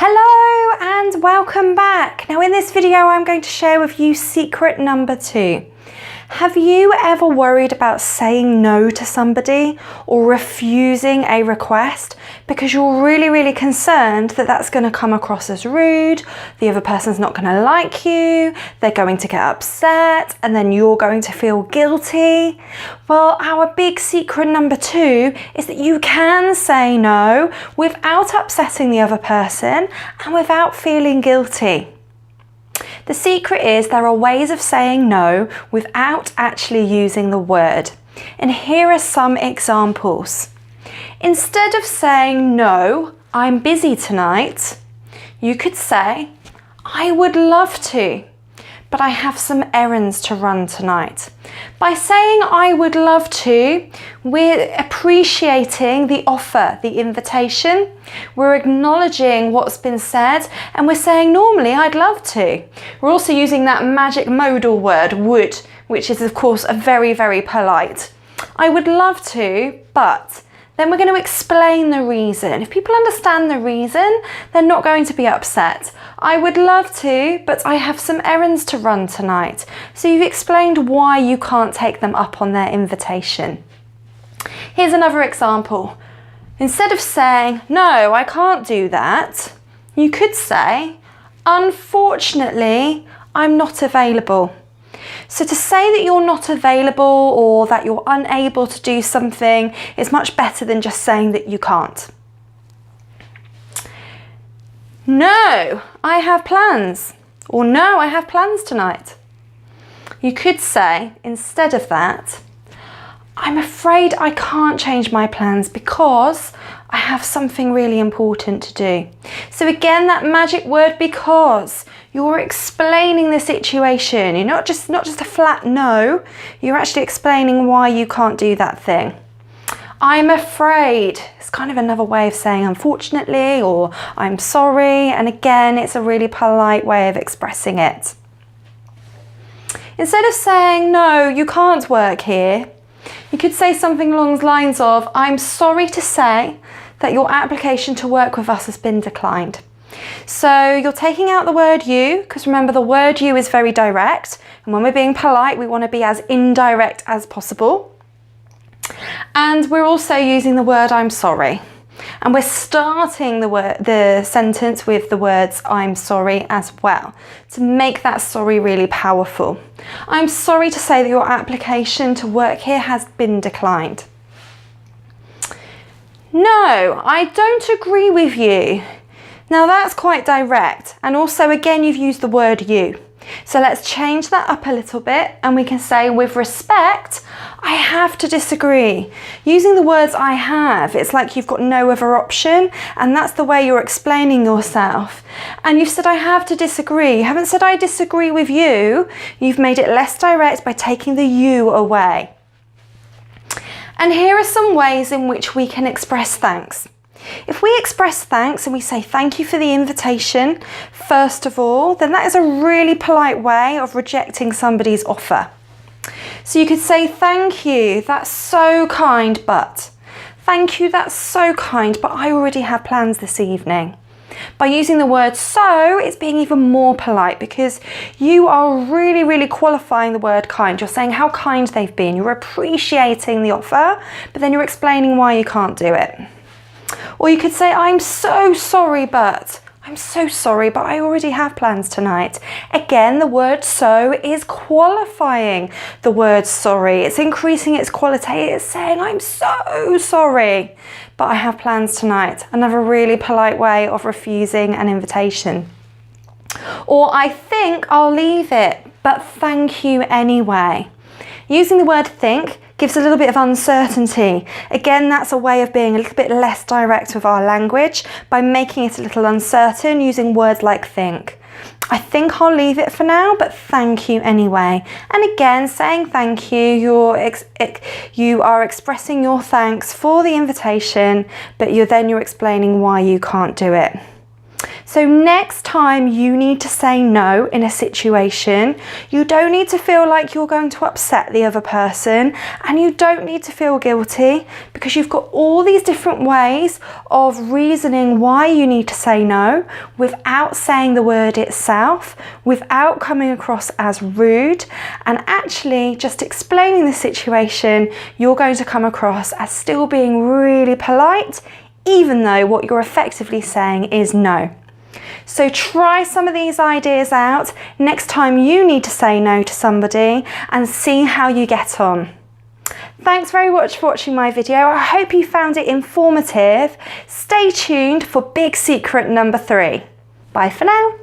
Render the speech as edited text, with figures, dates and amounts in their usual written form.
Hello and welcome back. Now in this video I'm going to share with you secret number 2. Have you ever worried about saying no to somebody or refusing a request because you're really concerned that that's going to come across as rude, the other person's not going to like you, they're going to get upset, and then you're going to feel guilty? Well, our big secret number 2 is that you can say no without upsetting the other person and without feeling guilty. The secret is there are ways of saying no without actually using the word. And here are some examples. Instead of saying, "No, I'm busy tonight," you could say, "I would love to, but I have some errands to run tonight." By saying "I would love to," we're appreciating the offer, the invitation. We're acknowledging what's been said, and we're saying normally I'd love to. We're also using that magic modal word would, which is of course a very polite. I would love to, but then we're going to explain the reason. If people understand the reason, they're not going to be upset. I would love to, but I have some errands to run tonight. So you've explained why you can't take them up on their invitation. Here's another example. Instead of saying, "No, I can't do that," you could say, "Unfortunately, I'm not available." So to say that you're not available or that you're unable to do something is much better than just saying that you can't. "No, I have plans," or "No, I have plans tonight." You could say, instead of that, "I'm afraid I can't change my plans because I have something really important to do." So again, that magic word "because." You're explaining the situation. You're not just a flat no, you're actually explaining why you can't do that thing. "I'm afraid" it's kind of another way of saying "unfortunately" or "I'm sorry," and again, it's a really polite way of expressing it. Instead of saying "No, you can't work here," you could say something along the lines of, "I'm sorry to say that your application to work with us has been declined." So you're taking out the word "you," because remember the word "you" is very direct, and when we're being polite we want to be as indirect as possible. And we're also using the word "I'm sorry," and we're starting the sentence with the words "I'm sorry" as well to make that sorry really powerful. "I'm sorry to say that your application to work here has been declined." "No, I don't agree with you." Now that's quite direct, and also again you've used the word "you." So let's change that up a little bit and we can say, "With respect, I have to disagree." Using the words "I have," it's like you've got no other option, and that's the way you're explaining yourself. And you've said "I have to disagree." You haven't said "I disagree with you." You've made it less direct by taking the "you" away. And here are some ways in which we can express thanks. If we express thanks and we say "thank you for the invitation," first of all, then that is a really polite way of rejecting somebody's offer. So you could say, "Thank you, that's so kind, but," "Thank you, that's so kind, but I already have plans this evening." By using the word "so," it's being even more polite because you are really qualifying the word "kind." You're saying how kind they've been. You're appreciating the offer, but then you're explaining why you can't do it. Or you could say, "I'm so sorry, but," "I'm so sorry, but I already have plans tonight." Again, the word "so" is qualifying the word "sorry." It's increasing its quality. It's saying, "I'm so sorry, but I have plans tonight." Another really polite way of refusing an invitation. Or, "I think I'll leave it, but thank you anyway." Using the word "think" gives a little bit of uncertainty. Again, that's a way of being a little bit less direct with our language by making it a little uncertain using words like "think." "I think I'll leave it for now, but thank you anyway." And again, saying thank you, you are expressing your thanks for the invitation, but you're explaining why you can't do it. So next time you need to say no in a situation, you don't need to feel like you're going to upset the other person, and you don't need to feel guilty, because you've got all these different ways of reasoning why you need to say no without saying the word itself, without coming across as rude, and actually just explaining the situation. You're going to come across as still being really polite, even though what you're effectively saying is no. So try some of these ideas out next time you need to say no to somebody and see how you get on. Thanks very much for watching my video. I hope you found it informative. Stay tuned for big secret number 3. Bye for now.